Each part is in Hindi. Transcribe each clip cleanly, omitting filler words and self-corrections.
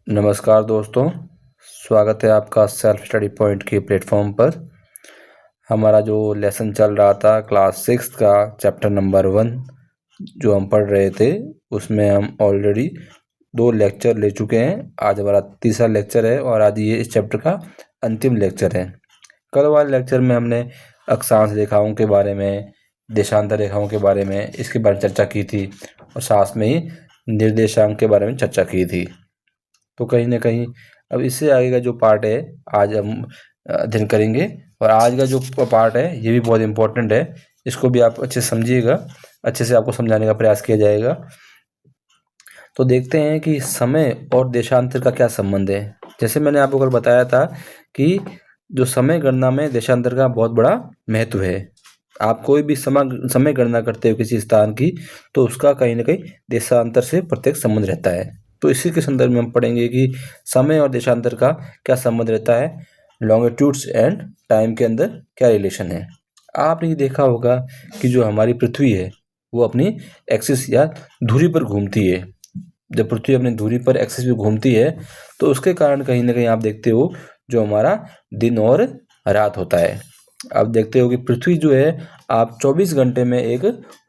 नमस्कार दोस्तों, स्वागत है आपका सेल्फ स्टडी पॉइंट के प्लेटफॉर्म पर। हमारा जो लेसन चल रहा था क्लास 6 का चैप्टर नंबर 1 जो हम पढ़ रहे थे, उसमें हम ऑलरेडी 2 लेक्चर ले चुके हैं। आज हमारा तीसरा लेक्चर है और आज ये इस चैप्टर का अंतिम लेक्चर है। कल वाले लेक्चर में हमने अक्षांश रेखाओं के बारे में, देशांतर रेखाओं के बारे में, इसके बारे में चर्चा की थी और साथ में ही निर्देशांक के बारे में चर्चा की थी। तो कहीं ना कहीं अब इससे आगे का जो पार्ट है आज हम अध्ययन करेंगे और आज का जो पार्ट है ये भी बहुत इम्पोर्टेंट है। इसको भी आप अच्छे से समझिएगा, अच्छे से आपको समझाने का प्रयास किया जाएगा। तो देखते हैं कि समय और देशांतर का क्या संबंध है। जैसे मैंने आपको कल बताया था कि जो समय गणना में देशांतर का बहुत बड़ा महत्व है। आप कोई भी समय गणना करते हो किसी स्थान की, तो उसका कहीं ना कहीं देशांतर से प्रत्यक्ष संबंध रहता है। तो इसी के संदर्भ में हम पढ़ेंगे कि समय और देशांतर का क्या संबंध रहता है, लॉन्गिट्यूड्स एंड टाइम के अंदर क्या रिलेशन है। आपने ये देखा होगा कि जो हमारी पृथ्वी है वो अपनी एक्सिस या धुरी पर घूमती है। जब पृथ्वी अपनी धुरी पर एक्सिस पे घूमती है तो उसके कारण कहीं ना कहीं आप देखते हो जो हमारा दिन और रात होता है। आप देखते हो कि पृथ्वी जो है आप 24 घंटे में एक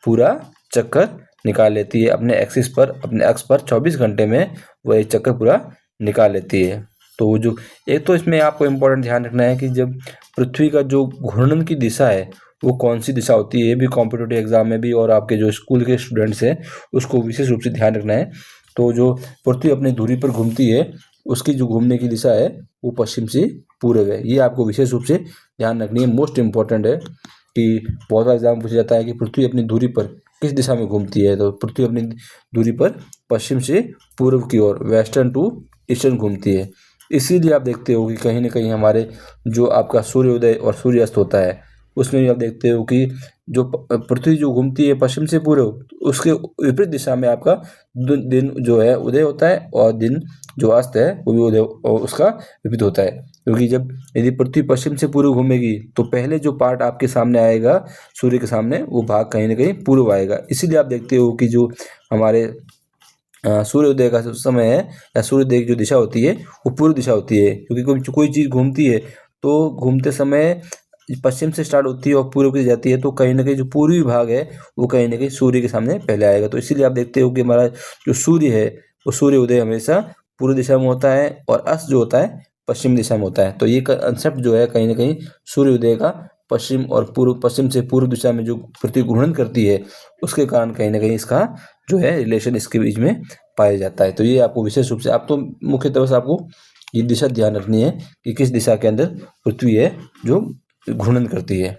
पूरा चक्कर निकाल लेती है अपने एक्सिस पर, अपने अक्ष पर 24 घंटे में वो एक चक्कर पूरा निकाल लेती है। तो वो जो एक तो इसमें आपको इम्पोर्टेंट ध्यान रखना है कि जब पृथ्वी का जो घूर्णन की दिशा है वो कौन सी दिशा होती है, ये भी कॉम्पिटिटिव एग्जाम में भी और आपके जो स्कूल के स्टूडेंट्स हैं उसको विशेष रूप से ध्यान रखना है। तो जो पृथ्वी अपनी धुरी पर घूमती है उसकी जो घूमने की दिशा है वो पश्चिम से पूर्व है। ये आपको विशेष रूप से ध्यान रखनी है, मोस्ट इम्पॉर्टेंट है कि बहुत बार एग्जाम पूछा जाता है कि पृथ्वी अपनी धुरी पर किस दिशा में घूमती है। तो पृथ्वी अपनी धुरी पर पश्चिम से पूर्व की ओर, वेस्टर्न टू ईस्टर्न घूमती है। इसीलिए आप देखते हो कि कहीं ना कहीं हमारे जो आपका सूर्योदय और सूर्यास्त होता है उसमें भी आप देखते हो कि जो पृथ्वी जो घूमती है पश्चिम से पूर्व, उसके विपरीत दिशा में आपका दिन जो है उदय होता है और दिन जो अस्त है वो भी उदय उसका विपरीत होता है। क्योंकि जब यदि पृथ्वी पश्चिम से पूर्व घूमेगी तो पहले जो पार्ट आपके सामने आएगा सूर्य के सामने, वो भाग कहीं ना कहीं पूर्व आएगा। इसीलिए आप देखते हो कि जो हमारे सूर्योदय का समय है या सूर्योदय की जो दिशा होती है वो पूर्व दिशा होती है। क्योंकि कोई चीज़ घूमती है तो घूमते समय पश्चिम से स्टार्ट होती है और पूर्व की जाती है, तो कहीं ना कहीं जो पूर्वी भाग है वो कहीं ना कहीं सूर्य के सामने पहले आएगा। तो इसीलिए आप देखते हो कि हमारा जो सूर्य है वो सूर्य उदय हमेशा पूर्व दिशा में होता है और अस्त जो होता है पश्चिम दिशा में होता है। तो ये कंसेप्ट जो है कहीं ना कहीं सूर्योदय का पश्चिम और पूर्व, पश्चिम से पूर्व दिशा में जो पृथ्वी घूर्णन करती है उसके कारण कहीं ना कहीं इसका जो है रिलेशन इसके बीच में पाया जाता है। तो ये आपको विशेष रूप से, आप तो मुख्य तौर से आपको ये दिशा ध्यान रखनी है कि किस दिशा के अंदर पृथ्वी है जो घूर्णन करती है।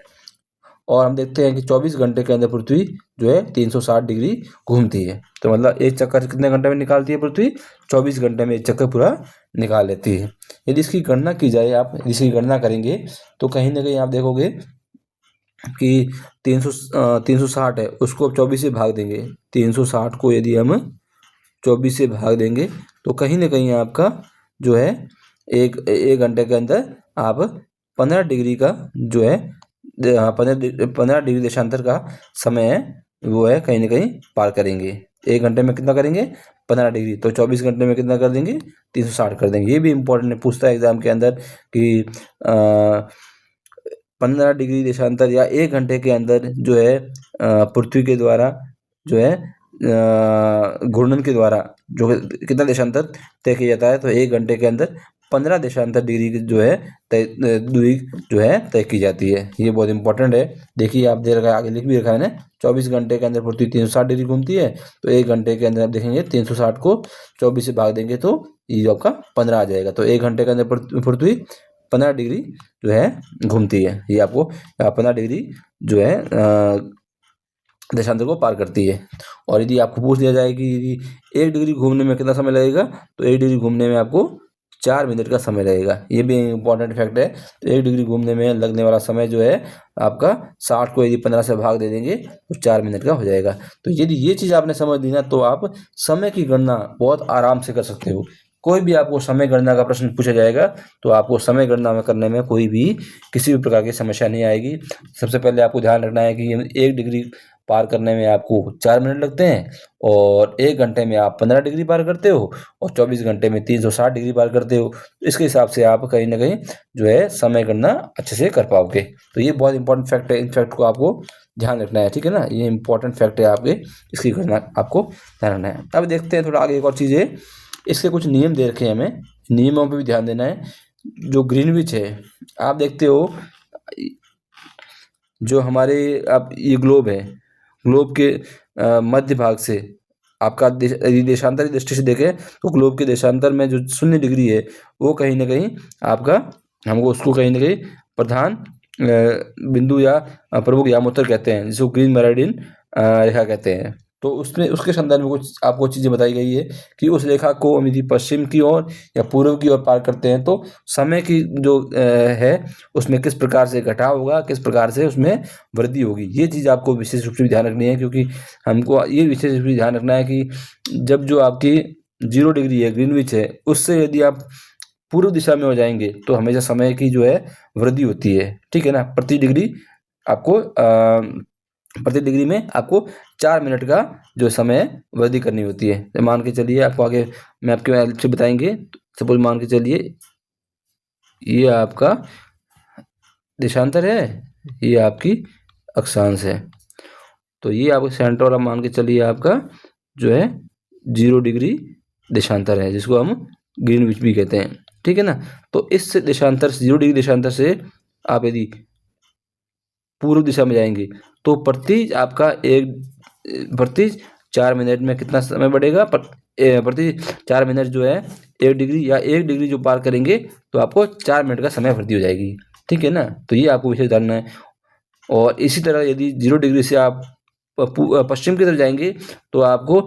और हम देखते हैं कि 24 घंटे के अंदर पृथ्वी जो है 360 डिग्री घूमती है। तो मतलब एक चक्कर कितने घंटे में निकालती है पृथ्वी? 24 घंटे में एक चक्कर पूरा निकाल लेती है। यदि इसकी गणना की जाए, आप इसकी गणना करेंगे तो कहीं ना कहीं आप देखोगे कि 360 है, उसको अब 24 से भाग देंगे। 360 को यदि हम 24 से भाग देंगे तो कहीं ना कहीं आपका जो है एक घंटे के अंदर आप 15 डिग्री का जो है 15 डिग्री देशांतर का समय है वो है कहीं ना कहीं पार करेंगे। एक घंटे में कितना करेंगे? 15 डिग्री। तो 24 घंटे में कितना कर देंगे? 360 कर देंगे। ये भी इम्पोर्टेंट है, पूछता है एग्जाम के अंदर कि 15 डिग्री देशांतर या एक घंटे के अंदर जो है पृथ्वी के द्वारा जो है घूर्णन के द्वारा जो कितना देशांतर तय किया जाता है। तो एक घंटे के अंदर 15 देशांतर डिग्री की जो है दूरी जो है तय की जाती है। ये बहुत इंपॉर्टेंट है। देखिए आप दे रखा है, आगे लिख भी रखा है ना, 24 घंटे के अंदर पृथ्वी 360 डिग्री घूमती है। तो एक घंटे के अंदर आप देखेंगे 360 को 24 से भाग देंगे तो ये आपका 15 आ जाएगा। तो एक घंटे के अंदर पृथ्वी 15 डिग्री जो है घूमती है। ये आपको 15 डिग्री जो है देशांतर को पार करती है। और यदि आपको पूछ दिया जाए कि यदि 1 डिग्री घूमने में कितना समय लगेगा, तो 1 डिग्री घूमने में आपको 4 मिनट का समय लगेगा। ये भी इंपॉर्टेंट फैक्ट है। तो 1 डिग्री घूमने में लगने वाला समय जो है आपका 60 को यदि 15 से भाग दे देंगे तो 4 मिनट का हो जाएगा। तो यदि ये चीज़ आपने समझ ली ना तो आप समय की गणना बहुत आराम से कर सकते हो। कोई भी आपको समय गणना का प्रश्न पूछा जाएगा तो आपको समय गणना में करने में कोई भी किसी भी प्रकार की समस्या नहीं आएगी। सबसे पहले आपको ध्यान रखना है कि 1 डिग्री पार करने में आपको 4 मिनट लगते हैं, और 1 घंटे में आप 15 डिग्री पार करते हो, और 24 घंटे में 360 डिग्री पार करते हो। तो इसके हिसाब से आप कहीं ना कहीं जो है समय गणना अच्छे से कर पाओगे। तो ये बहुत इंपॉर्टेंट फैक्ट है, इन फैक्ट को आपको ध्यान रखना है, ठीक है ना। ये इंपॉर्टेंट फैक्ट है आपके, इसकी गणना आपको ध्यान रखना है। अब देखते हैं थोड़ा आगे एक और चीज़ है, इसके कुछ नियम दे रखे हैं हमें, नियमों पर भी ध्यान देना है। जो ग्रीनविच है, आप देखते हो जो हमारे आप ये ग्लोब है, ग्लोब के मध्य भाग से आपका यदि देशांतर दृष्टि से देखें तो ग्लोब के देशांतर में जो 0 डिग्री है वो कहीं ना कहीं आपका, हमको उसको कहीं ना कहीं प्रधान बिंदु या प्रमुख यामोत्तर कहते हैं, जिसको ग्रीन मेरिडियन रेखा कहते हैं। तो उसमें उसके संदर्भ में कुछ आपको चीज़ें बताई गई है कि उस रेखा को हम यदि पश्चिम की ओर या पूर्व की ओर पार करते हैं तो समय की जो है उसमें किस प्रकार से घटाव होगा, किस प्रकार से उसमें वृद्धि होगी। ये चीज़ आपको विशेष रूप से ध्यान रखनी है, क्योंकि हमको ये विशेष रूप से ध्यान रखना है कि जब जो आपकी 0 डिग्री है, ग्रीनविच है, उससे यदि आप पूर्व दिशा में हो जाएंगे तो हमेशा समय की जो है वृद्धि होती है, ठीक है ना। प्रति डिग्री में आपको 4 मिनट का जो समय वृद्धि करनी होती है। तो मान के चलिए, आपको आगे मैं आपके हेल्प से बताएंगे। सपोज मान के चलिए ये आपका देशांतर है, ये आपकी अक्षांश है, तो ये आपका सेंटर वाला मान के चलिए आपका जो है 0 डिग्री देशांतर है, जिसको हम ग्रीनविच भी कहते हैं, ठीक है ना। तो इस देशांतर 0 डिग्री देशांतर से आप यदि पूर्व दिशा में जाएंगे तो प्रति 4 मिनट में कितना समय बढ़ेगा, प्रति 4 मिनट जो है 1 डिग्री या 1 डिग्री जो पार करेंगे तो आपको 4 मिनट का समय वृद्धि हो जाएगी, ठीक है ना। तो ये आपको विशेष जानना है। और इसी तरह यदि 0 डिग्री से आप पश्चिम की तरफ जाएंगे तो आपको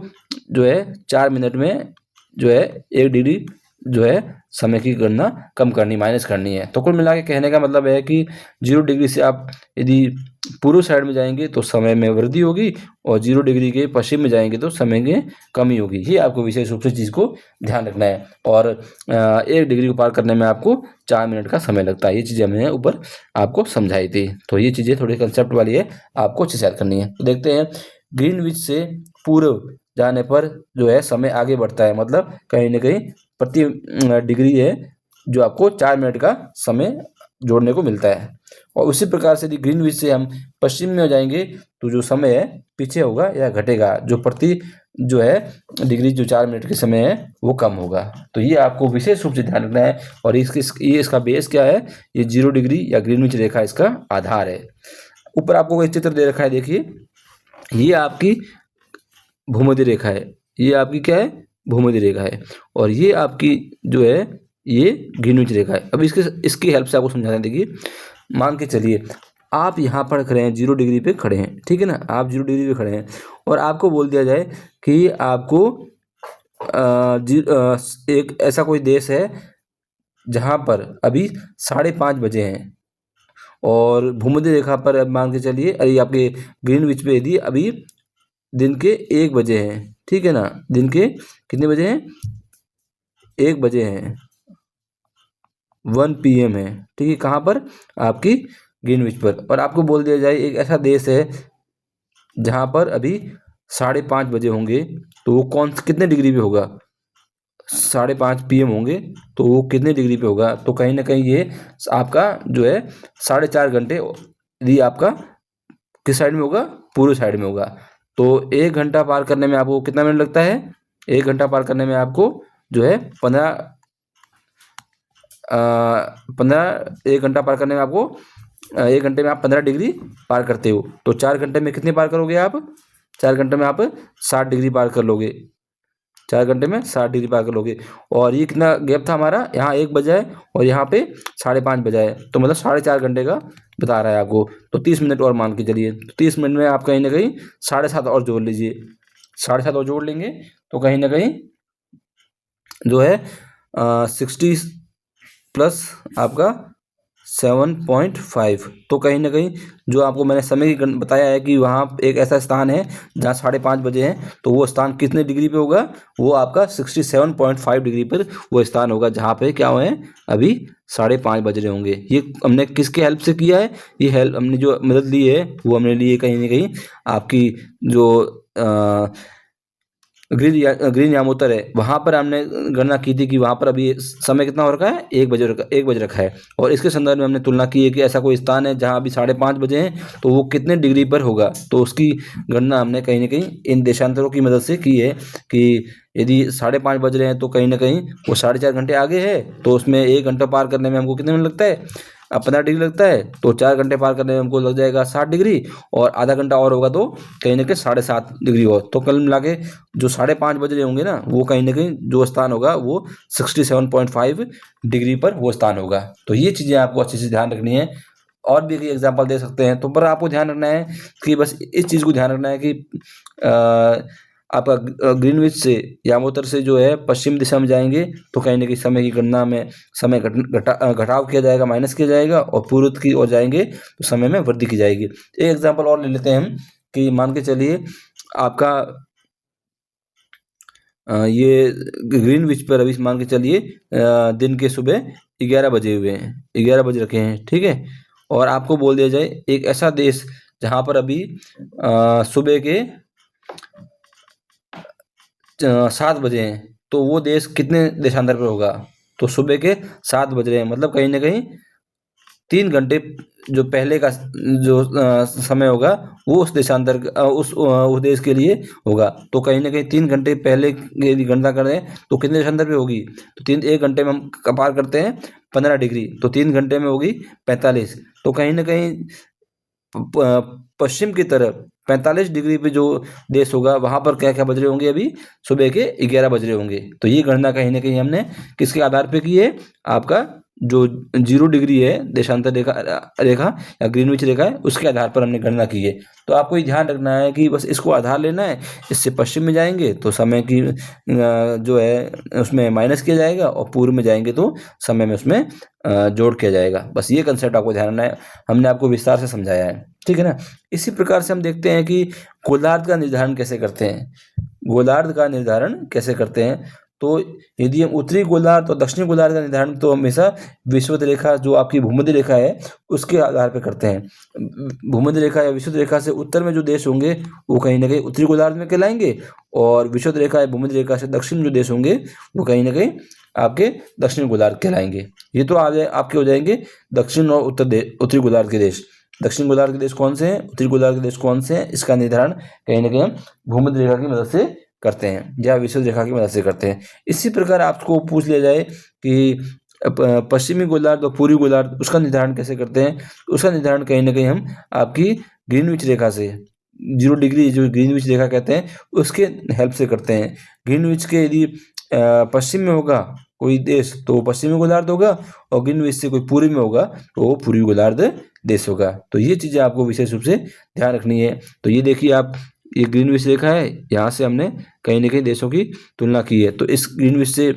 जो है 4 मिनट में जो है 1 डिग्री जो है समय की गणना कम करनी, माइनस करनी है। तो कुल मिला के कहने का मतलब है कि 0 डिग्री से आप यदि पूर्व साइड में जाएंगे तो समय में वृद्धि होगी, और 0 डिग्री के पश्चिम में जाएंगे तो समय में कमी होगी। ये आपको विशेष रूप से चीज़ को ध्यान रखना है। और 1 डिग्री को पार करने में आपको 4 मिनट का समय लगता है। ये चीज़ें हमने ऊपर आपको समझाई थी। तो ये चीज़ें थोड़ी कंसेप्ट वाली है, आपको अच्छे से याद करनी है। तो देखते हैं, ग्रीनविच से पूर्व जाने पर जो है समय आगे बढ़ता है, मतलब कहीं ना कहीं प्रति डिग्री है जो आपको 4 मिनट का समय जोड़ने को मिलता है। और उसी प्रकार से यदि ग्रीनविच से हम पश्चिम में हो जाएंगे तो जो समय है पीछे होगा या घटेगा, जो प्रति जो है डिग्री जो 4 मिनट के समय है वो कम होगा। तो ये आपको विशेष रूप से ध्यान रखना है। और इसका बेस क्या है, ये 0 डिग्री या ग्रीनविच रेखा इसका आधार है। ऊपर आपको एक चित्र दे रखा है, देखिए ये आपकी भूमध्य रेखा है, ये आपकी क्या है, भूमध्य रेखा है, और ये आपकी जो है ये ग्रीनविच रेखा है। अब इसकी हेल्प से आपको समझाना है। देखिए मान के चलिए आप यहाँ पर खड़े हैं, 0 डिग्री पे खड़े हैं, ठीक है ना। आप 0 डिग्री पे खड़े हैं और आपको बोल दिया जाए कि आपको एक ऐसा कोई देश है जहाँ पर अभी 5:30 बजे हैं, और भूमध्य रेखा पर अब मान के चलिए, अरे आपके ग्रीनविच पे यदि अभी दिन के 1 बजे हैं, ठीक है ना। दिन के कितने बजे हैं, 1 बजे हैं, 1 PM है, ठीक है। कहाँ पर, आपकी ग्रीनविच पर। और आपको बोल दिया जाए एक ऐसा देश है जहाँ पर अभी 5:30 बजे होंगे, तो वो कितने डिग्री पे होगा, 5:30 PM होंगे तो वो कितने डिग्री पे होगा। तो कहीं ना कहीं ये आपका जो है 4.5 घंटे यदि आपका किस साइड में होगा, पूर्व साइड में होगा। तो 1 घंटा पार करने में आपको कितना मिनट लगता है, 1 घंटा पार करने में आपको जो है 1 घंटा पार करने में आपको 1 घंटे में आप 15 डिग्री पार करते हो। तो 4 घंटे में कितने पार करोगे आप, 4 घंटे में आप 60 डिग्री पार कर लोगे, 4 घंटे में 60 डिग्री पार कर लोगे। और ये कितना गैप था हमारा, यहाँ 1 बजा है और यहाँ पे 5:30 बजा है, तो मतलब 4.5 घंटे का बता रहा है आपको। तो 30 मिनट और मान के चलिए, तो 30 मिनट में आप कहीं ना कहीं 7.5 और जोड़ लीजिए, 7.5 और जोड़ लेंगे तो कहीं ना कहीं जो है 60 प्लस आपका 67.5। तो कहीं ना कहीं जो आपको मैंने समय की बताया है कि वहाँ एक ऐसा स्थान है जहाँ 5:30 बजे है, तो वो स्थान कितने डिग्री पे होगा? वो आपका 67.5 डिग्री पर वो स्थान होगा जहाँ पे क्या हुए अभी 5:30 बज रहे होंगे। ये हमने किसके हेल्प से किया है? ये हेल्प हमने जो मदद ली है वो हमने ली है कहीं ना कहीं आपकी जो ग्रीन यामोत्तर है, वहाँ पर हमने गणना की थी कि वहाँ पर अभी समय कितना हो रखा है? 1 बज रखा है। और इसके संदर्भ में हमने तुलना की है कि ऐसा कोई स्थान है जहाँ अभी 5:30 बजे हैं, तो वो कितने डिग्री पर होगा। तो उसकी गणना हमने कहीं ना कहीं इन देशांतरों की मदद से की है कि यदि 5:30 बज रहे हैं तो कहीं ना कहीं वो 4.5 घंटे आगे है, तो उसमें 1 घंटा पार करने में हमको कितने मिनट लगता है? 15 डिग्री लगता है। तो 4 घंटे पार करने में हमको लग जाएगा 60 डिग्री, और आधा घंटा और होगा तो कहीं ना कहीं 7.5 डिग्री और। तो कल मिला के जो 5:30 बज रहे होंगे ना, वो कहीं ना कहीं जो स्थान होगा वो 67.5 डिग्री पर वो स्थान होगा। तो ये चीज़ें आपको अच्छे से ध्यान रखनी है। और भी कई एग्जाम्पल दे सकते हैं, तो पर आपको ध्यान रखना है कि बस इस चीज़ को ध्यान रखना है कि आपका ग्रीनविच से यामोत्तर से जो है पश्चिम दिशा में जाएंगे तो कहीं ना कहीं समय की गणना में समय घटाव किया जाएगा, माइनस किया जाएगा, और पूर्व की ओर जाएंगे तो समय में वृद्धि की जाएगी। एक एग्जाम्पल और ले लेते हैं हम कि मान के चलिए आपका ये ग्रीनविच पर अभी मान के चलिए दिन के सुबह 11 बजे हुए हैं, 11 बज रखे हैं, ठीक है। और आपको बोल दिया जाए एक ऐसा देश जहाँ पर अभी सुबह के 7 बजे हैं, तो वो देश कितने देशांतर पर होगा? तो सुबह के 7 बज रहे हैं, मतलब कहीं ना कहीं 3 घंटे जो पहले का जो समय होगा वो उस देशांतर उस देश के लिए होगा। तो कहीं ना कहीं 3 घंटे पहले यदि गणना करें तो कितने देशांतर पे होगी? तो 1 घंटे में हम पार करते हैं 15 डिग्री, तो 3 घंटे में होगी 45। तो कहीं ना कहीं पश्चिम की तरफ 45 डिग्री पे जो देश होगा वहां पर क्या क्या बज रहे होंगे? अभी सुबह के 11 बज रहे होंगे। तो ये गणना कहीं ना कहीं हमने किसके आधार पे की है? आपका जो 0 डिग्री है देशांतर रेखा या ग्रीनविच रेखा है, उसके आधार पर हमने गणना की है। तो आपको ये ध्यान रखना है कि बस इसको आधार लेना है। इससे पश्चिम में जाएंगे तो समय की जो है उसमें माइनस किया जाएगा, और पूर्व में जाएंगे तो समय में उसमें जोड़ किया जाएगा। बस ये कंसेप्ट आपको ध्यान रखना है, हमने आपको विस्तार से समझाया है, ठीक है ना। इसी प्रकार से हम देखते हैं कि गोलार्ध का निर्धारण कैसे करते हैं। गोलार्ध का निर्धारण कैसे करते हैं? तो यदि हम उत्तरी गोलार्ध और दक्षिणी गोलार्ध का निर्धारण तो हमेशा विषुवत रेखा जो आपकी भूमध्य रेखा है उसके आधार पर करते हैं। भूमध्य रेखा या विषुवत रेखा से उत्तर में जो देश होंगे वो कहीं ना कहीं उत्तरी गोलार्ध में कहलाएंगे, और विषुवत रेखा या भूमध्य रेखा से दक्षिण में जो देश होंगे वो कहीं ना कहीं आपके दक्षिणी गोलार्ध कहलाएंगे। ये तो आपके हो जाएंगे दक्षिण और उत्तरी गोलार्ध के देश। दक्षिण गोलार्ध के देश कौन से हैं, उत्तरी गोलार्ध के देश कौन से हैं, इसका निर्धारण कहीं ना कहीं हम भूमध्य रेखा की मदद से करते हैं या विषुवत रेखा की मदद से करते हैं। इसी प्रकार आपको पूछ लिया जाए कि पश्चिमी गोलार्ध और पूर्वी गोलार्ध उसका निर्धारण कैसे करते हैं? उसका निर्धारण कहीं ना कहीं हम आपकी ग्रीनविच रेखा से 0 डिग्री जो ग्रीनविच रेखा कहते हैं उसके हेल्प से करते हैं। ग्रीनविच के यदि पश्चिम में होगा कोई देश तो पश्चिमी गोलार्ध होगा, और ग्रीनविच से कोई पूर्वी में होगा तो वो पूर्वी गोलार्ध देश होगा। तो ये चीज़ें आपको विशेष रूप से ध्यान रखनी है। तो ये देखिए आप, ये ग्रीनविच रेखा है, यहाँ से हमने कहीं ना कहीं देशों की तुलना की है। तो इस ग्रीनविच से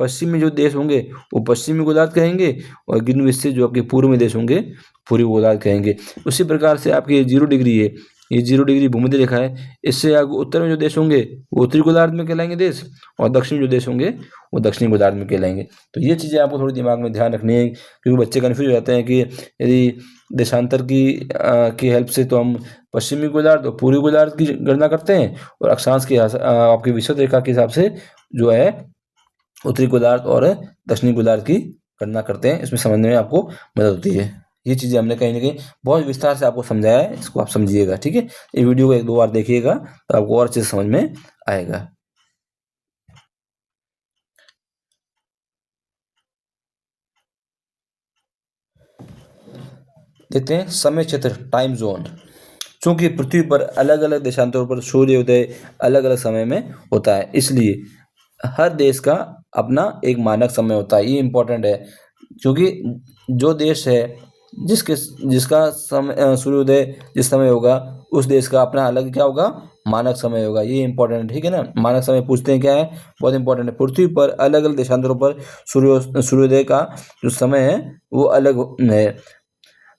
पश्चिम में जो देश होंगे वो पश्चिमी गोलार्ध कहेंगे, और ग्रीनविच से जो आपके पूर्व में देश होंगे पूर्वी गोलार्ध कहेंगे। उसी प्रकार से आपकी 0 डिग्री है, ये 0 डिग्री भूमध्य रेखा है, इससे आगे उत्तर में जो देश होंगे वो उत्तरी गोलार्ध में कहलाएंगे देश, और दक्षिण जो देश होंगे वो दक्षिणी गोलार्ध में कहलाएंगे। तो ये चीज़ें आपको थोड़ी दिमाग में ध्यान रखनी है, क्योंकि बच्चे कन्फ्यूज हो जाते हैं कि यदि देशांतर की हेल्प से तो हम पश्चिमी गोलार्ध और पूर्वी गोलार्ध की गणना करते हैं, और अक्षांश की आपकी विषुवत रेखा के हिसाब से जो है उत्तरी गोलार्ध और दक्षिणी गोलार्ध की गणना करते हैं। इसमें समझने में आपको मदद होती है। ये चीज़ें हमने कहीं ना कहीं बहुत विस्तार से आपको समझाया है, इसको आप समझिएगा, ठीक है। ये वीडियो को 1-2 बार देखिएगा तो आपको और अच्छे से समझ में आएगा। देखते हैं समय क्षेत्र, टाइम जोन। चूंकि पृथ्वी पर अलग अलग देशांतरों पर सूर्योदय अलग अलग समय में होता है, इसलिए हर देश का अपना एक मानक समय होता है। ये इम्पोर्टेंट है, क्योंकि जो देश है जिसका समय सूर्योदय जिस समय होगा उस देश का अपना अलग क्या होगा? मानक समय होगा। ये इंपॉर्टेंट है, ठीक है ना। मानक समय पूछते हैं क्या है, बहुत इंपॉर्टेंट है। पृथ्वी पर अलग अलग देशांतरों पर सूर्योदय का जो समय है वो अलग है,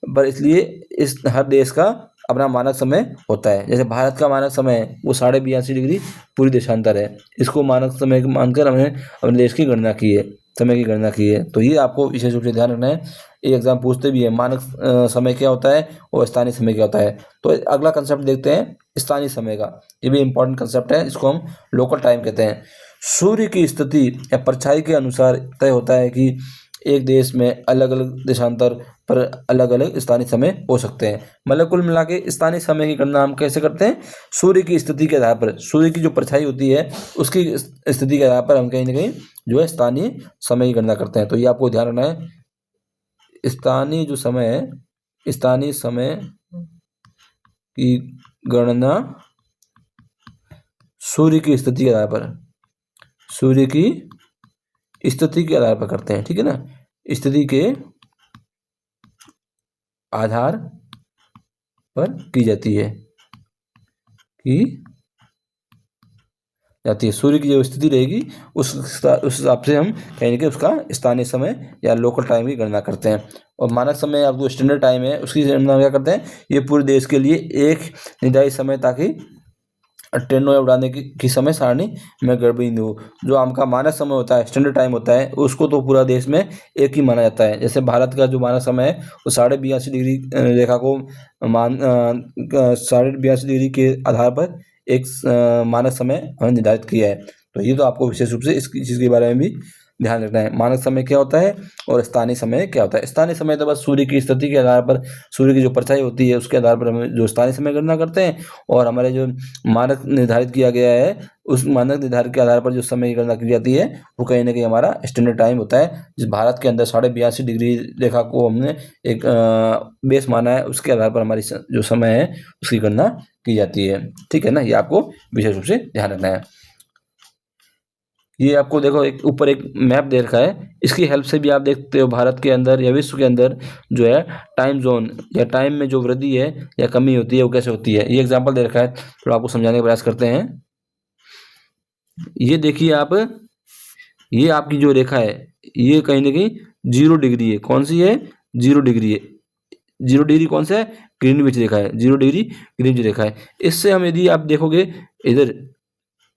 पर इसलिए इस हर देश का अपना मानक समय होता है। जैसे भारत का मानक समय है वो 82.5 डिग्री पूरी देशांतर है। इसको मानक समय मानकर हमने अपने देश की गणना की है, समय की गणना की है। तो ये आपको विशेष रूप से ध्यान रखना है। ये एग्जाम पूछते भी है, मानक समय क्या होता है और स्थानीय समय क्या होता है। तो अगला कंसेप्ट देखते हैं स्थानीय समय का। ये भी इंपॉर्टेंट कंसेप्ट है, इसको हम लोकल टाइम कहते हैं। सूर्य की स्थिति या परछाई के अनुसार तय होता है कि एक देश में अलग अलग देशांतर पर अलग अलग स्थानीय समय हो सकते हैं। मतलब कुल मिला के स्थानीय समय की गणना हम कैसे करते हैं, सूर्य की स्थिति के आधार पर, सूर्य की जो परछाई होती है उसकी स्थिति के आधार पर हम कहीं ना कहीं जो है स्थानीय समय की गणना करते हैं। तो ये आपको ध्यान रखना है, स्थानीय जो समय है, स्थानीय समय की गणना सूर्य की स्थिति के आधार पर, सूर्य की स्थिति के आधार पर करते हैं, ठीक है ना। स्थिति के आधार पर की जाती है, सूर्य की जो स्थिति रहेगी उस हिसाब से हम कहेंगे उसका स्थानीय समय या लोकल टाइम की गणना करते हैं। और मानक समय आपको स्टैंडर्ड टाइम है उसकी गणना क्या करते हैं, ये पूरे देश के लिए एक निर्धारित समय, ताकि ट्रेनों या उड़ाने की समय सारणी में गड़बड़ी नहीं हो। जो आपका मानक समय होता है, स्टैंडर्ड टाइम होता है, उसको तो पूरा देश में एक ही माना जाता है। जैसे भारत का जो मानक समय है वो 82.5 डिग्री रेखा को 82.5 डिग्री के आधार पर एक मानक समय हमने निर्धारित किया है। तो ये तो आपको विशेष रूप से इस चीज़ के बारे में भी ध्यान रखना है, मानक समय क्या होता है और स्थानीय समय क्या होता है। स्थानीय समय तो बस सूर्य की स्थिति के आधार पर, सूर्य की जो परछाई होती है उसके आधार पर हम जो स्थानीय समय गणना करते हैं, और हमारे जो मानक निर्धारित किया गया है उस मानक निर्धारित के आधार पर जो समय की गणना की जाती है वो कहीं ना कहीं हमारा स्टैंडर्ड टाइम होता है। जिस भारत के अंदर 82.5 डिग्री रेखा को हमने एक बेस माना है, उसके आधार पर हमारी जो समय है उसकी गणना की जाती है, ठीक है ना। ये आपको विशेष रूप से ध्यान रखना है। ये आपको देखो एक ऊपर एक मैप दे रखा है, इसकी हेल्प से भी आप देखते हो भारत के अंदर या विश्व के अंदर जो है टाइम जोन या टाइम में जो वृद्धि है या कमी होती है वो कैसे होती है। ये एग्जांपल दे रखा है, थोड़ा आपको समझाने का प्रयास करते हैं। ये देखिए आप, ये आपकी जो रेखा है ये कहीं ना कहीं 0 डिग्री है। कौन सी है, 0 डिग्री है। 0 डिग्री कौन सा है, ग्रीनविच रेखा है। 0 डिग्री ग्रीनविच रेखा है। इससे हम यदि आप देखोगे इधर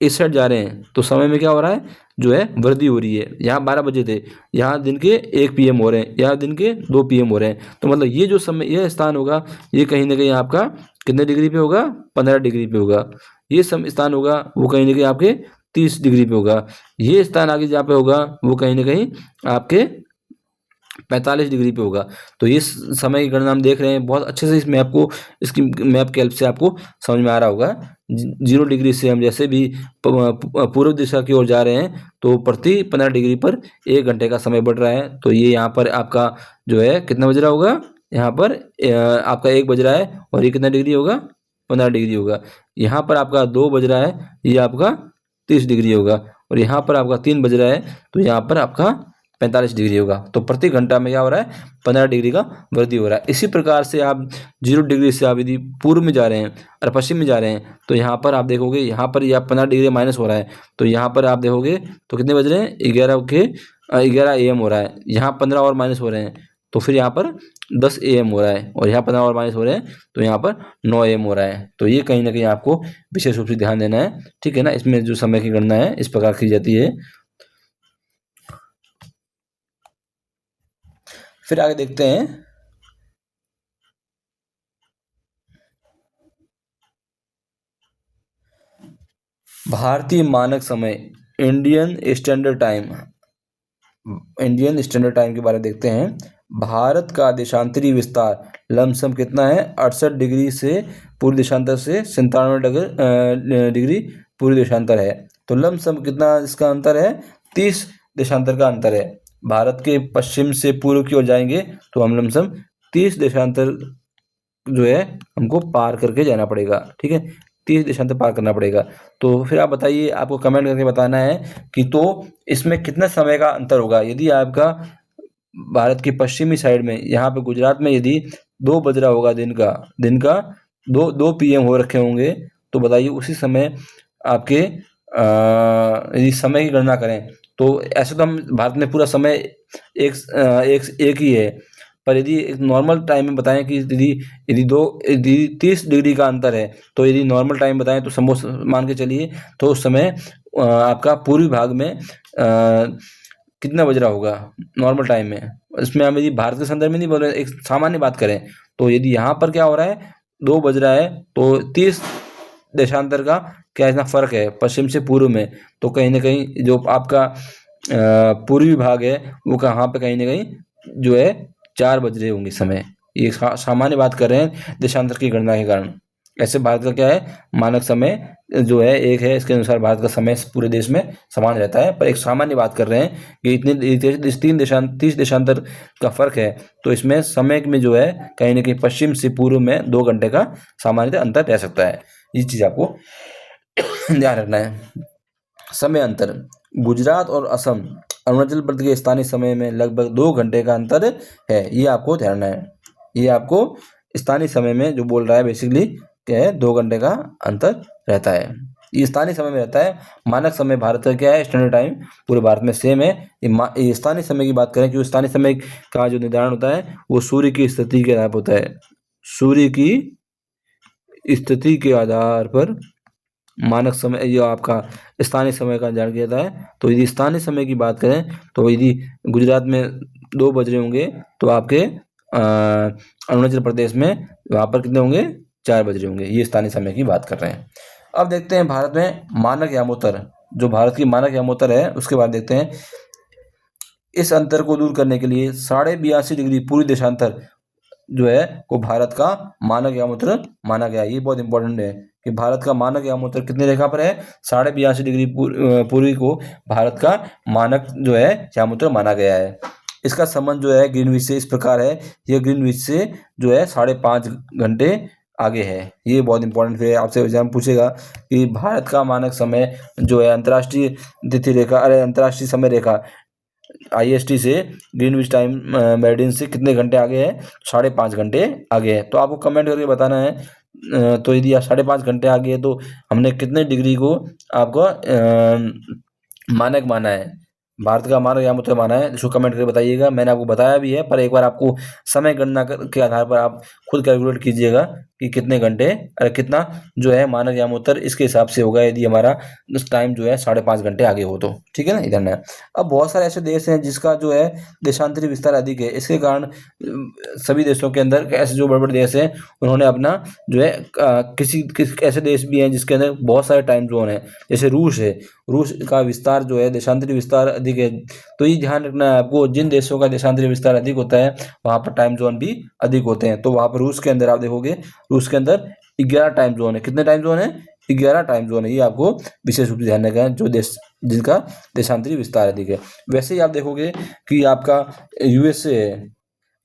इस साइड जा रहे हैं तो समय में क्या हो रहा है, जो है वृद्धि हो रही है। यहाँ 12 बजे थे, यहाँ दिन के 1 PM हो रहे हैं, यहाँ दिन के 2 PM हो रहे हैं। तो मतलब ये जो समय, यह स्थान होगा ये कहीं ना कहीं आपका कितने डिग्री पे होगा, 15 डिग्री पे होगा। ये स्थान होगा वो कहीं ना कहीं आपके 30 डिग्री पे होगा। ये स्थान आगे जहाँ पे होगा वो कहीं ना कहीं आपके 45 डिग्री पे होगा। तो ये समय की गणना हम देख रहे हैं बहुत अच्छे से। इस मैप को, इसकी मैप की हेल्प से आपको समझ में आ रहा होगा। 0 डिग्री से हम जैसे भी पूर्व दिशा की ओर जा रहे हैं तो प्रति 15 डिग्री पर 1 घंटे का समय बढ़ रहा है। तो ये यहाँ पर आपका जो है कितना बज रहा होगा, यहाँ पर आपका 1 बज रहा है और ये कितना डिग्री होगा, 15 डिग्री होगा। यहाँ पर आपका 2 बज रहा है, ये आपका 30 डिग्री होगा। और यहाँ पर आपका 3 बज रहा है तो यहाँ पर आपका 45 डिग्री होगा। तो प्रति घंटा में क्या हो रहा है, 15 डिग्री का वृद्धि हो रहा है। इसी प्रकार से आप 0 डिग्री से आप यदि पूर्व में जा रहे हैं और पश्चिम में जा रहे हैं तो यहाँ पर आप देखोगे, यहाँ पर या 15 डिग्री माइनस हो रहा है। तो यहाँ पर आप देखोगे तो कितने बज रहे हैं, 11 AM हो रहा है। यहाँ 15 और माइनस हो रहे हैं तो फिर यहाँ पर 10 AM हो रहा है, और यहाँ 15 और माइनस हो रहे हैं तो यहाँ पर 9 AM हो रहा है। तो ये कहीं ना कहीं आपको विशेष रूप से ध्यान देना है, ठीक है ना। इसमें जो समय की गणना है इस प्रकार की जाती है। फिर आगे देखते हैं, भारतीय मानक समय Indian standard time, Indian standard time के बारे में देखते हैं। भारत का देशांतरी विस्तार लमसम कितना है, 68 डिग्री से पूर्व देशांतर से 97 डिग्री पूर्व देशांतर है। तो लमसम कितना इसका अंतर है, 30 देशांतर का अंतर है। भारत के पश्चिम से पूर्व की ओर जाएंगे तो हम लमसम 30 देशांतर जो है हमको पार करके जाना पड़ेगा, ठीक है। 30 देशांतर पार करना पड़ेगा। तो फिर आप बताइए, आपको कमेंट करके बताना है कि तो इसमें कितना समय का अंतर होगा। यदि आपका भारत की पश्चिमी साइड में, यहाँ पे गुजरात में यदि 2 बज रहा होगा दिन का 2 PM हो रखे होंगे, तो बताइए उसी समय आपके यदि समय की गणना करें तो ऐसे तो हम भारत में पूरा समय एक ही है, पर यदि एक नॉर्मल टाइम में बताएं कि यदि 30 डिग्री का अंतर है, तो यदि नॉर्मल टाइम बताएं तो समोस मान के चलिए, तो उस समय आपका पूर्वी भाग में कितना बज रहा होगा नॉर्मल टाइम में। इसमें हम यदि भारत के संदर्भ में नहीं बोल रहे, एक सामान्य बात करें, तो यदि यहाँ पर क्या हो रहा है, 2 बज रहा है, तो 30 देशांतर का क्या इतना फर्क है पश्चिम से पूर्व में, तो कहीं ना कहीं जो आपका पूर्वी भाग है वो कहाँ पे कहीं ना कहीं जो है 4 बज रहे होंगे समय। ये सामान्य बात कर रहे हैं देशांतर की गणना के कारण। ऐसे भारत का क्या है, मानक समय जो है एक है, इसके अनुसार भारत का समय पूरे देश में समान रहता है, पर एक सामान्य बात कर रहे हैं कि इतने 30 देशांतर का फर्क है, तो इसमें समय में जो है कहीं ना कहीं पश्चिम से पूर्व में 2 घंटे का सामान्यतः अंतर रह सकता है। ये चीज आपको ध्यान रखना है। समय अंतर, गुजरात और असम, अरुणाचल प्रदेश के स्थानीय समय में लगभग 2 घंटे का अंतर है, ये आपको ध्यान रखना है। ये आपको स्थानीय समय में जो बोल रहा है बेसिकली क्या है, 2 घंटे का अंतर रहता है। ये स्थानीय समय में रहता है। मानक समय भारत का क्या है, स्टैंडर्ड टाइम पूरे भारत में सेम है। ये स्थानीय समय की बात करें, क्योंकि स्थानीय समय का जो निर्धारण होता है वो सूर्य की स्थिति के आधार पर होता है। सूर्य की स्थिति के आधार पर मानक समय ये आपका स्थानीय समय का निर्धारण किया जाता है। तो यदि स्थानीय समय की बात करें तो यदि गुजरात में 2 बज रहे होंगे, तो आपके अरुणाचल प्रदेश में वहाँ पर कितने होंगे, 4 बज रहे होंगे। ये स्थानीय समय की बात कर रहे हैं। अब देखते हैं भारत में मानक यामोत्तर, जो भारत की मानक यामोत्तर है उसके बाद देखते हैं। इस अंतर को दूर करने के लिए 82.5 डिग्री पूर्वी देशांतर जो है वो भारत का मानक यामोत्तर माना गया। ये बहुत इंपॉर्टेंट है कि भारत का मानक यामोत्तर कितनी रेखा पर है, 82.5 डिग्री पूर्वी को भारत का मानक जो है यामोत्तर माना गया है। इसका संबंध जो है ग्रीनविच से इस प्रकार है, यह ग्रीनविच से जो है 5.5 घंटे आगे है। ये बहुत इंपॉर्टेंट है, आपसे एग्जाम पूछेगा कि भारत का मानक समय जो है अंतर्राष्ट्रीय तिथि रेखा अंतर्राष्ट्रीय समय रेखा IST से ग्रीनविच टाइम मेरिडियन से कितने घंटे आगे है, 5.5 घंटे आगे है। तो आपको कमेंट करके बताना है। तो यदि आप 5.5 घंटे आगे है तो हमने कितने डिग्री को आपको मानक माना है, भारत का मानक यामोत्तर माना है, इसको कमेंट करके बताइएगा। मैंने आपको बताया भी है, पर एक बार आपको समय गणना के आधार पर आप खुद कैलकुलेट कीजिएगा कि कितने घंटे कितना जो है मानक यामोत्तर इसके हिसाब से होगा, यदि हमारा टाइम जो है 5.5 घंटे आगे हो तो। ठीक है ना, इधर ना। अब बहुत सारे ऐसे देश हैं जिसका जो है देशांतरी विस्तार अधिक है, इसके कारण सभी देशों के अंदर ऐसे जो बड़े बड़े देश हैं उन्होंने अपना जो है किसी ऐसे देश भी हैं जिसके अंदर बहुत सारे टाइम जोन है, जैसे रूस है। रूस का विस्तार जो है देशांतरी विस्तार अधिक है, तो ये ध्यान रखना है आपको, जिन देशों का देशांतरी विस्तार अधिक होता है वहाँ पर टाइम जोन भी अधिक होते हैं। तो वहाँ पर रूस के अंदर आप देखोगे, रूस के अंदर 11 टाइम जोन है। कितने टाइम जोन है, 11 टाइम जोन है। ये आपको विशेष रूप से ध्यान रखना है, जो देश जिनका देशांतरी विस्तार अधिक है। वैसे ही आप देखोगे कि आपका USA है,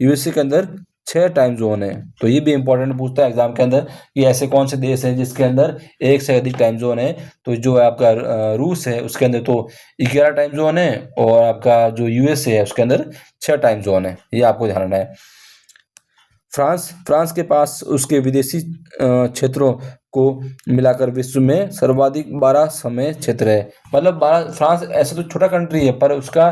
USA के अंदर 6 टाइम जोन है। तो ये भी इंपॉर्टेंट पूछता है एग्जाम के अंदर कि ऐसे कौन से देश हैं जिसके अंदर एक से अधिक टाइम जोन है। तो जो है आपका रूस है उसके अंदर तो 11 टाइम जोन है, और आपका जो USA है उसके अंदर 6 टाइम जोन है। ये आपको ध्यान रखना है। फ्रांस के पास उसके विदेशी क्षेत्रों को मिलाकर विश्व में सर्वाधिक 12 समय क्षेत्र है। मतलब 12, फ्रांस ऐसा तो छोटा कंट्री है पर उसका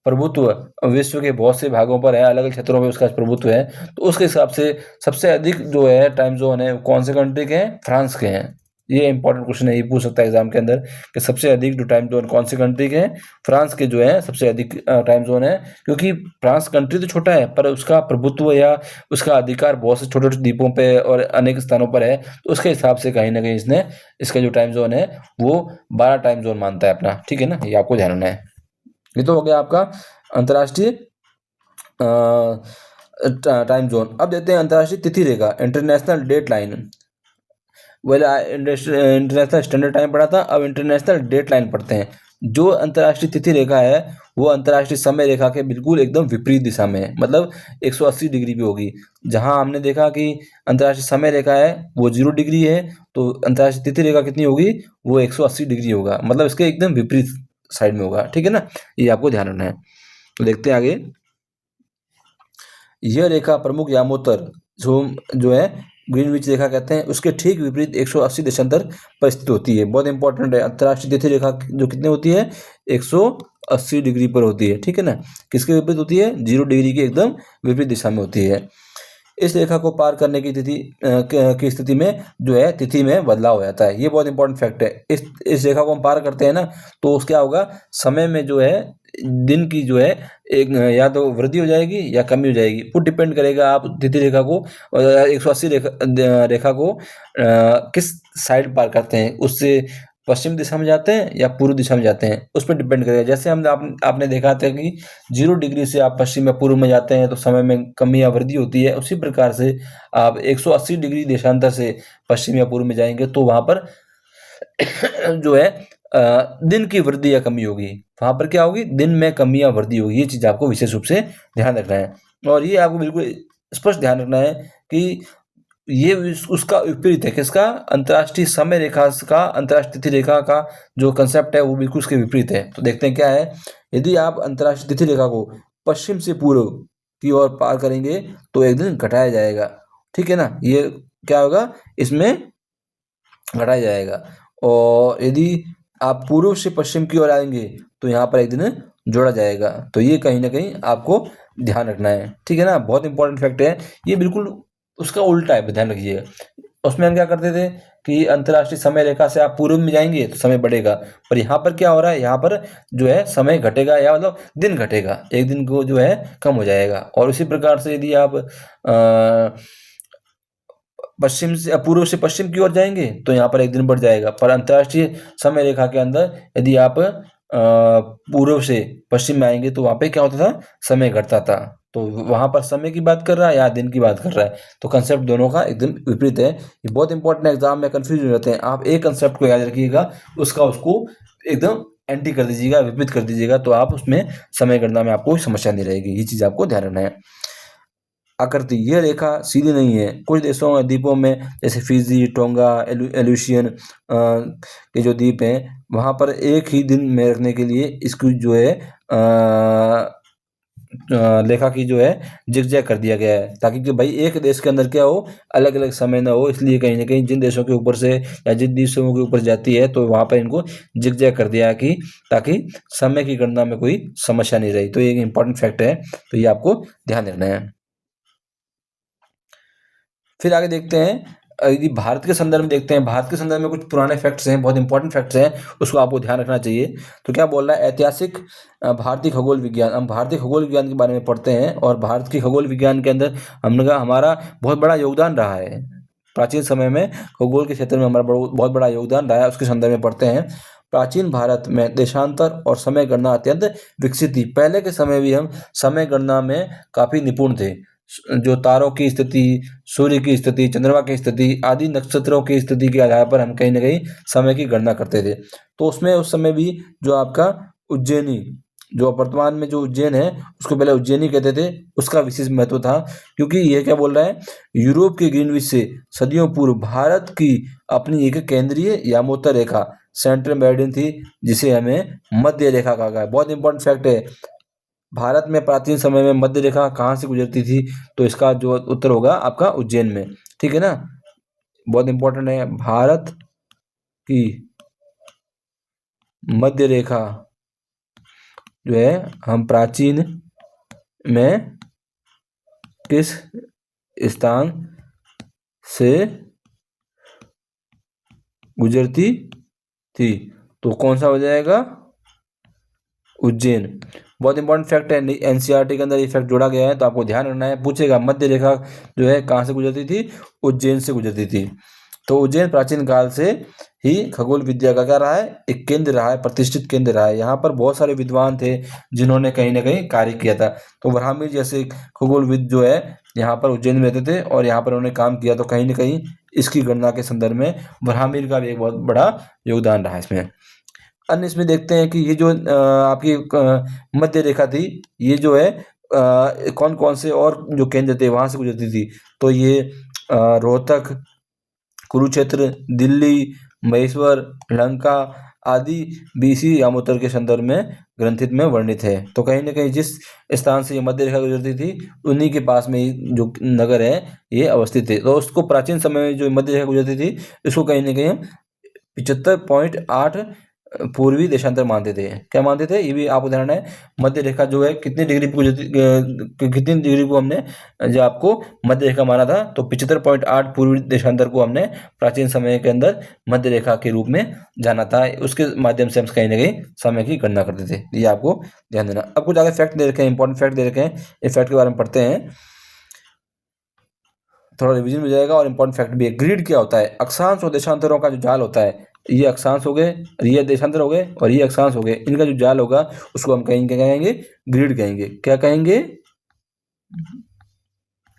प्रभुत्व विश्व के बहुत से भागों पर है, अलग अलग क्षेत्रों में उसका प्रभुत्व है। तो उसके हिसाब से सबसे अधिक जो है टाइम जोन है कौन से कंट्री के हैं, फ्रांस के हैं। ये इंपॉर्टेंट क्वेश्चन है, ये पूछ सकता है एग्जाम के अंदर कि सबसे अधिक जो टाइम जोन कौन सी कंट्री के हैं, फ्रांस के जो है सबसे अधिक टाइम जोन है। क्योंकि फ्रांस कंट्री तो छोटा है पर उसका प्रभुत्व या उसका अधिकार बहुत से छोटे छोटे द्वीपों पे और अनेक स्थानों पर है, तो उसके हिसाब से कहीं ना कहीं इसने इसका जो टाइम जोन है वो 12 टाइम जोन मानता है अपना। ठीक है ना, ये आपको ध्यान रखना है। ये तो हो गया आपका अंतर्राष्ट्रीय टाइम जोन। अब देते हैं अंतर्राष्ट्रीय तिथि रेखा, international date line. International standard time पढ़ा था, अब इंटरनेशनल डेट लाइन पढ़ते हैं। जो अंतर्राष्ट्रीय तिथि रेखा है वो अंतर्राष्ट्रीय समय रेखा के बिल्कुल एकदम विपरीत दिशा में है, मतलब 180 डिग्री पे होगी। जहां हमने देखा कि अंतर्राष्ट्रीय समय रेखा है वो 0 डिग्री है, तो अंतर्राष्ट्रीय तिथि रेखा कितनी होगी, वो 180 डिग्री होगा, मतलब इसके एकदम विपरीत साइड में होगा। ठीक है ना, ये आपको ध्यान रखना है। तो देखते हैं आगे। यह रेखा प्रमुख यामोत्तर जो है ग्रीनविच रेखा कहते हैं, उसके ठीक विपरीत 180 देशांतर पर स्थित होती है। बहुत इंपॉर्टेंट है। अंतर्राष्ट्रीय तिथि रेखा जो कितने होती है, 180 डिग्री पर होती है, ठीक है ना। किसके विपरीत होती है, 0 डिग्री के एकदम विपरीत दिशा में होती है। इस रेखा को पार करने की की स्थिति में जो है तिथि में बदलाव हो जाता है। ये बहुत इंपॉर्टेंट फैक्ट है। इस रेखा को हम पार करते हैं ना, तो उसका क्या होगा, समय में जो है दिन की जो है एक या तो वृद्धि हो जाएगी या कमी हो जाएगी। वो डिपेंड करेगा आप तिथि रेखा को 180 रेखा को किस साइड पार करते हैं, उससे पश्चिम दिशा में जाते हैं या पूर्व दिशा में जाते हैं, उस पर डिपेंड करेगा। जैसे आपने देखा था कि 0 डिग्री से आप पश्चिम या पूर्व में जाते हैं तो समय में कमी या वृद्धि होती है, उसी प्रकार से आप 180 डिग्री देशांतर से पश्चिम या पूर्व में जाएंगे तो वहां पर जो है दिन की वृद्धि या कमी होगी। वहां पर क्या होगी, दिन में कमी या वृद्धि होगी। ये चीज आपको विशेष रूप से ध्यान रखना है, और ये आपको बिल्कुल स्पष्ट ध्यान रखना है कि ये उसका विपरीत है। किसका, अंतर्राष्ट्रीय समय रेखा का, अंतर्राष्ट्रीय तिथि रेखा का जो कंसेप्ट है वो बिल्कुल उसके विपरीत है। तो देखते हैं क्या है। यदि आप अंतर्राष्ट्रीय तिथि रेखा को पश्चिम से पूर्व की ओर पार करेंगे तो एक दिन घटाया जाएगा, ठीक है ना। ये क्या होगा, इसमें घटाया जाएगा। और यदि आप पूर्व से पश्चिम की ओर आएंगे तो यहाँ पर एक दिन जोड़ा जाएगा। तो ये कहीं ना कहीं आपको ध्यान रखना है, ठीक है ना। बहुत इंपॉर्टेंट फैक्ट है ये, बिल्कुल उसका उल्टा है, ध्यान रखिएगा। उसमें हम क्या करते थे कि अंतर्राष्ट्रीय समय रेखा से आप पूर्व में जाएंगे तो समय बढ़ेगा, पर यहाँ पर क्या हो रहा है, यहाँ पर जो है समय घटेगा, या मतलब दिन घटेगा, एक दिन को जो है कम हो जाएगा। और उसी प्रकार से यदि आप पश्चिम से पूर्व से पश्चिम की ओर जाएंगे तो यहाँ पर एक दिन बढ़ जाएगा। पर अंतर्राष्ट्रीय समय रेखा के अंदर यदि आप पूर्व से पश्चिम में आएंगे तो वहाँ पे क्या होता था, समय घटता था। तो वहां पर समय की बात कर रहा है या दिन की बात कर रहा है, तो कंसेप्ट दोनों का एकदम विपरीत है। ये बहुत इंपॉर्टेंट एग्जाम में कंफ्यूज हो जाते हैं। आप एक कंसेप्ट को याद रखिएगा, उसको एकदम एंटी कर दीजिएगा, विपरीत कर दीजिएगा, तो आप उसमें समय गणना में आपको समस्या नहीं रहेगी। ये चीज आपको ध्यान रखना है। आकृति, यह रेखा सीधी नहीं है। कुछ देशों और द्वीपों में जैसे फिजी, टोंगा, एल्यूशियन के जो द्वीप हैं, वहां पर एक ही दिन में रखने के लिए इसकी जो है लेखा की जो है जिगजैग कर दिया गया है, ताकि कि भाई एक देश के अंदर क्या हो, अलग अलग समय ना हो। इसलिए कहीं ना कहीं जिन देशों के ऊपर से या जिन देशों के ऊपर जाती है तो वहां पर इनको जिगजैग कर दिया कि ताकि समय की गणना में कोई समस्या नहीं रही। तो ये एक इंपॉर्टेंट फैक्ट है, तो ये आपको ध्यान रखना है। फिर आगे देखते हैं, यदि भारत के संदर्भ में देखते हैं, भारत के संदर्भ में कुछ पुराने फैक्ट्स हैं, बहुत इंपॉर्टेंट फैक्ट्स हैं, उसको आपको ध्यान रखना चाहिए। तो क्या बोल रहा है, ऐतिहासिक भारतीय खगोल विज्ञान। हम भारतीय खगोल विज्ञान के बारे में पढ़ते हैं, और भारत की खगोल विज्ञान के अंदर हमने कहा हमारा बहुत बड़ा योगदान रहा है। प्राचीन समय में खगोल के क्षेत्र में हमारा बहुत बड़ा योगदान रहा है, उसके संदर्भ में पढ़ते हैं। प्राचीन भारत में देशांतर और समय गणना अत्यंत विकसित थी। पहले के समय भी हम समय गणना में काफी निपुण थे। जो तारों की स्थिति, सूर्य की स्थिति, चंद्रमा की स्थिति आदि नक्षत्रों की स्थिति के आधार पर हम कहीं ना कहीं समय की गणना करते थे। तो उसमें उस समय भी जो आपका उज्जैनी, जो वर्तमान में जो उज्जैन है उसको पहले उज्जैनी कहते थे, उसका विशेष महत्व था। क्योंकि ये क्या बोल रहा है, यूरोप के ग्रीनविच से सदियों पूर्व भारत की अपनी एक केंद्रीय यामोत्तर रेखा सेंट्रल मेरिडियन थी, जिसे हमें मध्य रेखा कहा गया है। बहुत इंपॉर्टेंट फैक्ट है। भारत में प्राचीन समय में मध्य रेखा कहाँ से गुजरती थी, तो इसका जो उत्तर होगा आपका उज्जैन में, ठीक है ना। बहुत इंपॉर्टेंट है, भारत की मध्य रेखा जो है हम प्राचीन में किस स्थान से गुजरती थी, तो कौन सा हो जाएगा, उज्जैन। बहुत इंपॉर्टेंट फैक्ट है, एनसीईआरटी के अंदर ये फैक्ट जोड़ा गया है, तो आपको ध्यान रखना है। पूछेगा मध्य रेखा जो है कहाँ से गुजरती थी, उज्जैन से गुजरती थी। तो उज्जैन प्राचीन काल से ही खगोल विद्या का क्या रहा है, एक केंद्र रहा है, प्रतिष्ठित केंद्र रहा है। यहाँ पर बहुत सारे विद्वान थे जिन्होंने कहीं ना कहीं कार्य किया था। तो ब्राह्मीण जैसे खगोलविद जो है यहाँ पर उज्जैन में रहते थे और यहाँ पर उन्होंने काम किया। तो कहीं ना कहीं इसकी गणना के संदर्भ में ब्राह्मीण का भी एक बहुत बड़ा योगदान रहा है इसमें। अन्य इसमें देखते हैं कि ये जो आपकी मध्य रेखा थी, ये जो है कौन कौन से और जो केंद्र थे वहां से गुजरती थी। तो ये रोहतक, कुरुक्षेत्र, दिल्ली, महेश्वर, लंका, आदि बीसी यामोत्तर के संदर्भ में ग्रंथित में वर्णित है। तो कहीं न कहीं जिस स्थान से ये मध्य रेखा गुजरती थी, उन्हीं के पास में ही जो नगर है ये अवस्थित है। तो उसको प्राचीन समय में जो मध्य रेखा गुजरती थी, इसको कहीं न कहीं हम 75.8 पूर्वी देशांतर मानते थे। क्या मानते थे? ये भी आप उदाहरण है, मध्य रेखा जो है कितनी डिग्री पे गुजरती, कितनी डिग्री को हमने जो आपको मध्य रेखा माना था, तो 75.8 पूर्वी देशांतर को हमने प्राचीन समय के अंदर मध्य रेखा के रूप में जाना था। उसके माध्यम से हम कहीं न कहीं समय की गणना करते थे। ये आपको ध्यान देना। अब कुछ आगे फैक्ट दे रखे हैं, इंपॉर्टेंट फैक्ट दे रखे हैं। इस फैक्ट के बारे में पढ़ते हैं, थोड़ा रिवीजन हो जाएगा और इंपॉर्टेंट फैक्ट भी है। ग्रिड क्या होता है? अक्षांश और देशांतरों का जो जाल होता है, ये अक्षांश हो गए, ये देशांतर हो गए और ये अक्षांश हो गए, इनका जो जाल होगा उसको हम कहेंगे, क्या कहेंगे? ग्रिड कहेंगे। क्या कहेंगे?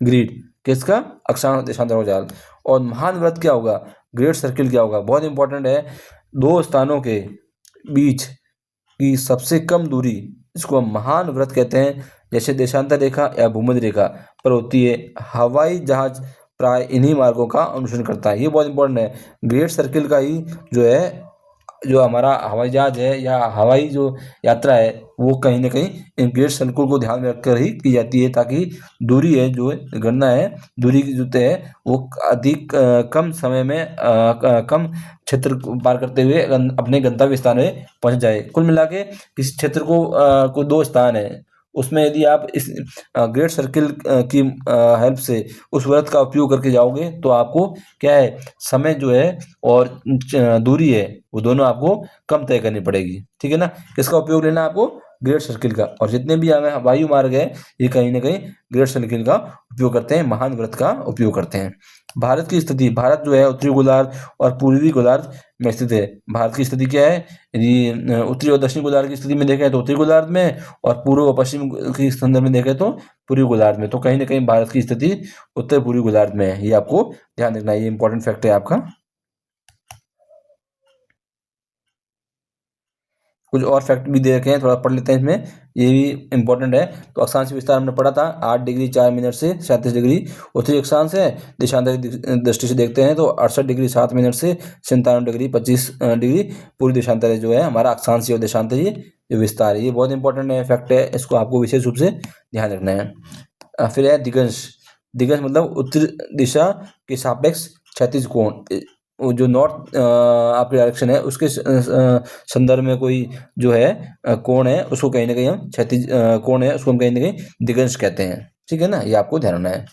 ग्रिड। किसका? अक्षांश देशांतरों का जाल। और महान वृत्त क्या होगा? ग्रेट सर्किल क्या होगा? बहुत इंपॉर्टेंट है। दो स्थानों के बीच की सबसे कम दूरी, इसको हम महान वृत्त कहते हैं। जैसे देशांतर रेखा या भूमध्य रेखा पर होती है। हवाई जहाज प्राय इन्हीं मार्गों का अनुसरण करता है। ये बहुत इंपॉर्टेंट है। ग्रेट सर्किल का ही जो है, जो हमारा हवाई जहाज है या हवाई जो यात्रा है, वो कहीं ना कहीं इन ग्रेट सर्किल को ध्यान में रखकर ही की जाती है, ताकि दूरी है जो गणना है, दूरी की जो तय है वो अधिक कम समय में कम क्षेत्र को पार करते हुए अपने गंतव्य स्थान में पहुंच जाए। कुल मिला के किसी क्षेत्र को दो स्थान है, उसमें यदि आप इस ग्रेट सर्किल की हेल्प से उस वृत्त का उपयोग करके जाओगे, तो आपको क्या है, समय जो है और दूरी है, वो दोनों आपको कम तय करनी पड़ेगी। ठीक है ना? किसका उपयोग लेना है आपको? ग्रेट सर्किल का। और जितने भी हमें वायु मार्ग है, ये कहीं ना कहीं ग्रेट सर्किल का उपयोग करते हैं, महान वृत्त का उपयोग करते हैं। भारत की स्थिति, भारत जो है उत्तरी गोलार्ध और पूर्वी गोलार्ध में स्थित है। भारत की स्थिति क्या है? यदि उत्तरी और दक्षिणी गोलार्ध की स्थिति में देखें तो उत्तरी गोलार्ध में, और पूर्व और पश्चिम की संदर्भ में देखें तो पूर्वी गोलार्ध में। तो कहीं ना कहीं भारत की स्थिति उत्तर पूर्वी गोलार्ध में है। ये आपको ध्यान रखना है, ये इंपॉर्टेंट फैक्ट है आपका। कुछ और फैक्ट भी दे रखे हैं, थोड़ा पढ़ लेते हैं इसमें, ये भी इंपॉर्टेंट है। तो अक्षांश विस्तार हमने पढ़ा था, 8 डिग्री 4 मिनट से 37 डिग्री उत्तरी अक्षांश है। देशांतर की दृष्टि से देखते हैं तो 68 डिग्री 7 मिनट से 97 डिग्री 25 डिग्री पूर्वी देशांतर जो है हमारा अक्षांशीय और देशांतरीय जो विस्तार है। ये बहुत इंपॉर्टेंट है, फैक्ट है, इसको आपको विशेष रूप से ध्यान रखना है। फिर है दिगंश। दिगंश मतलब उत्तर दिशा के सापेक्ष क्षैतिज कोण। वो जो नॉर्थ आपके डायरेक्शन है, उसके संदर्भ में कोई जो है कोण है, उसको कहीं ना कहीं हम क्षैतिज कोण है, उसको हम कहीं ना कहीं दिगंश कहते हैं। ठीक है ना? ये आपको ध्यान रखना है।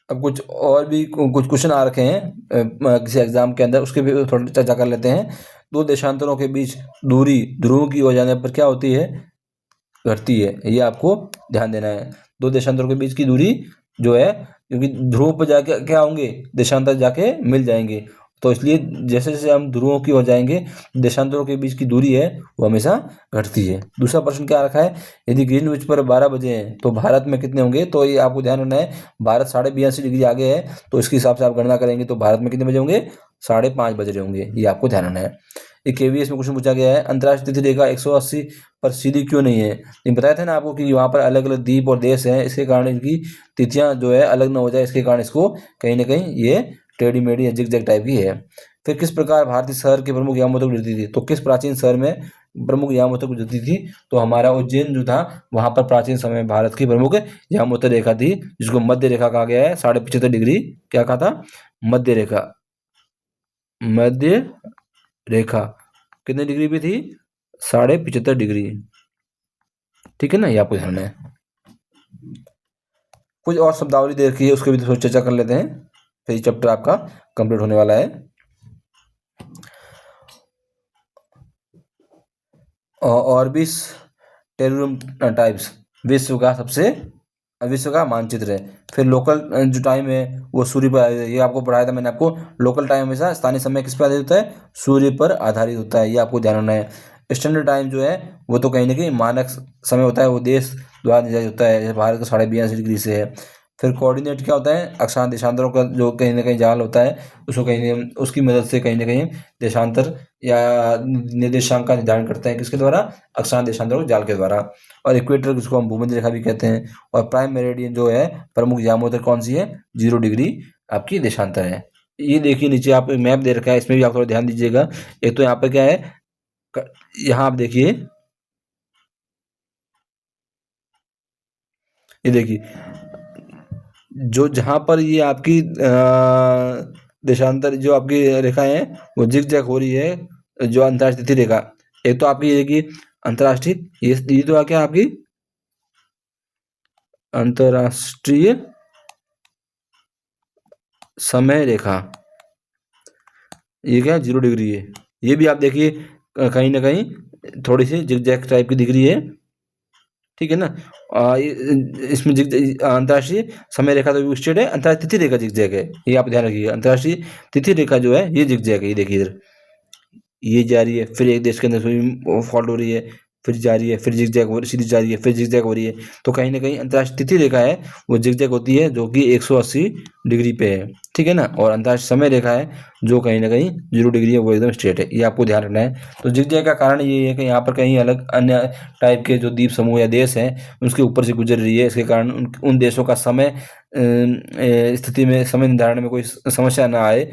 अब कुछ और भी कुछ क्वेश्चन आ रखे हैं किसी एग्जाम के अंदर, उसके भी थोड़ी चर्चा कर लेते हैं। दो देशांतरों के बीच दूरी ध्रुव की ओर जाने पर क्या होती है? घटती है। ये आपको ध्यान देना है। दो देशांतरों के बीच की दूरी जो है, क्योंकि ध्रुव पर जाके क्या होंगे, देशांतर जाके मिल जाएंगे, तो इसलिए जैसे जैसे हम ध्रुवों की ओर जाएंगे, देशांतरों के बीच की दूरी है वो हमेशा घटती है। दूसरा प्रश्न क्या रखा है? यदि ग्रीनविच पर 12 बजे हैं तो भारत में कितने होंगे? तो ये आपको ध्यान रखना है, भारत 82.5 डिग्री आगे है, तो इसके हिसाब से आप गणना करेंगे तो भारत में कितने बजे होंगे? 5:30 बजे होंगे। ये आपको ध्यान रखना है। एक केवीएस में क्वेश्चन पूछा गया है, अंतर्राष्ट्रीय तिथि रेखा 180 पर सीधी क्यों नहीं है? ये बताया था ना आपको कि वहाँ पर अलग अलग द्वीप और देश हैं, इसके कारण इनकी तिथियां जो है अलग ना हो जाए, इसके कारण इसको कहीं ना कहीं ये टेढ़ी मेढ़ी या जिग जैग टाइप की है। फिर किस प्रकार भारतीय शहर के प्रमुख यामों तक गुजरती थी? तो किस प्राचीन शहर में प्रमुख यामों तक गुजरती थी? तो हमारा उज्जैन जो था, वहां पर प्राचीन समय में भारत की प्रमुख यामोत्तर रेखा थी, जिसको मध्य रेखा कहा गया है। 75.5 डिग्री क्या कहा था? मध्य रेखा। मध्य रेखा कितने डिग्री पे थी? 75.5 डिग्री। ठीक है ना? ये आपको ध्यान है। कुछ और शब्दावली दे रखी है, उसके भी थोड़ी चर्चा कर लेते हैं, फिर ये चैप्टर आपका कंप्लीट होने वाला है। ऑर्बिस टेरियम टाइप्स विश्व का मानचित्र है। फिर लोकल जो टाइम है वो सूर्य पर, ये आपको पढ़ाया था मैंने आपको, लोकल टाइम हमेशा स्थानीय समय किस पर आधारित होता है? सूर्य पर आधारित होता है। ये आपको ध्यान रखना है। स्टैंडर्ड टाइम जो है वो तो कहीं ना कहीं मानक समय होता है, वो देश द्वारा निर्धारित होता है, जैसे भारत का 82.5 डिग्री से है। फिर कोऑर्डिनेट क्या होता है? अक्षांश देशांतरों का जो कहीं ना कहीं जाल होता है, उसको कहीं उसकी मदद से कहीं ना कहीं देशांतर या निर्देशांक का निर्धारण करते हैं, किसके द्वारा? अक्षांश देशांतरों के जाल के द्वारा। और इक्वेटर, जिसको हम भूमध्य रेखा भी कहते हैं। और प्राइम मेरिडियन जो है, प्रमुख यामों तक कौन सी है? 0 डिग्री आपकी देशांतर है। ये देखिए नीचे आप मैप दे रखा है, इसमें भी आप थोड़ा ध्यान दीजिएगा। एक तो यहाँ पे क्या है, यहाँ आप देखिए, ये देखिए जो जहाँ पर ये आपकी देशांतर जो आपकी रेखाएं हैं वो जिग-जैग हो रही है, जो अंतर्राष्ट्रीय तिथि रेखा। एक तो आपकी ये देखिए अंतर्राष्ट्रीय, ये तो क्या आपकी अंतर्राष्ट्रीय समय रेखा, ये क्या है 0 डिग्री है। ये भी आप देखिए कहीं ना कहीं थोड़ी सी जिग-जैग टाइप की दिख रही है, ठीक है ना। इसमें अंतर्राष्ट्रीय समय रेखा तो स्ट्रेट है, अंतर्राष्ट्रीय तिथि रेखा जिग-जैग है, ये आप ध्यान रखिएगा। अंतर्राष्ट्रीय तिथि रेखा जो है ये जिग-जैग है, ये देखिए इधर ये जा रही है, फिर एक देश के अंदर सुई फॉल्ट हो रही है, फिर जा रही है, फिर जिग-जैग हो सीधी जा रही है, फिर जिग-जैग हो रही है। तो कहीं न कहीं अंतर्राष्ट्रीय तिथि रेखा है वो जिग-जैग होती है, जो कि 180 डिग्री पे है, ठीक है ना। और अंतर्राष्ट्रीय समय रेखा है जो कहीं न कहीं 0 डिग्री है, वो एकदम स्ट्रेट है, ये आपको ध्यान रखना है। तो जिग-जैग का कारण ये है कि यहाँ पर कहीं अलग अन्य टाइप के जो द्वीप समूह या देश हैं, उसके ऊपर से गुजर रही है, इसके कारण उन देशों का समय स्थिति में समय निर्धारण में कोई समस्या ना आए,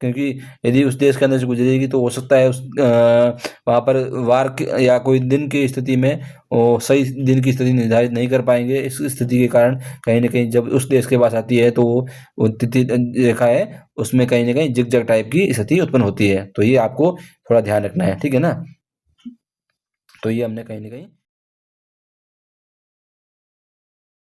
क्योंकि यदि उस देश के अंदर से गुजरेगी तो हो सकता है वहाँ पर वार या कोई दिन की स्थिति में वो सही दिन की स्थिति निर्धारित नहीं कर पाएंगे। इस स्थिति के कारण कहीं ना कहीं जब उस देश के पास आती है तो वो तिथि रेखा है उसमें कहीं ना कहीं जिग-जैग टाइप की स्थिति उत्पन्न होती है। तो ये आपको थोड़ा ध्यान रखना है, ठीक है ना। तो ये हमने कहीं ना कहीं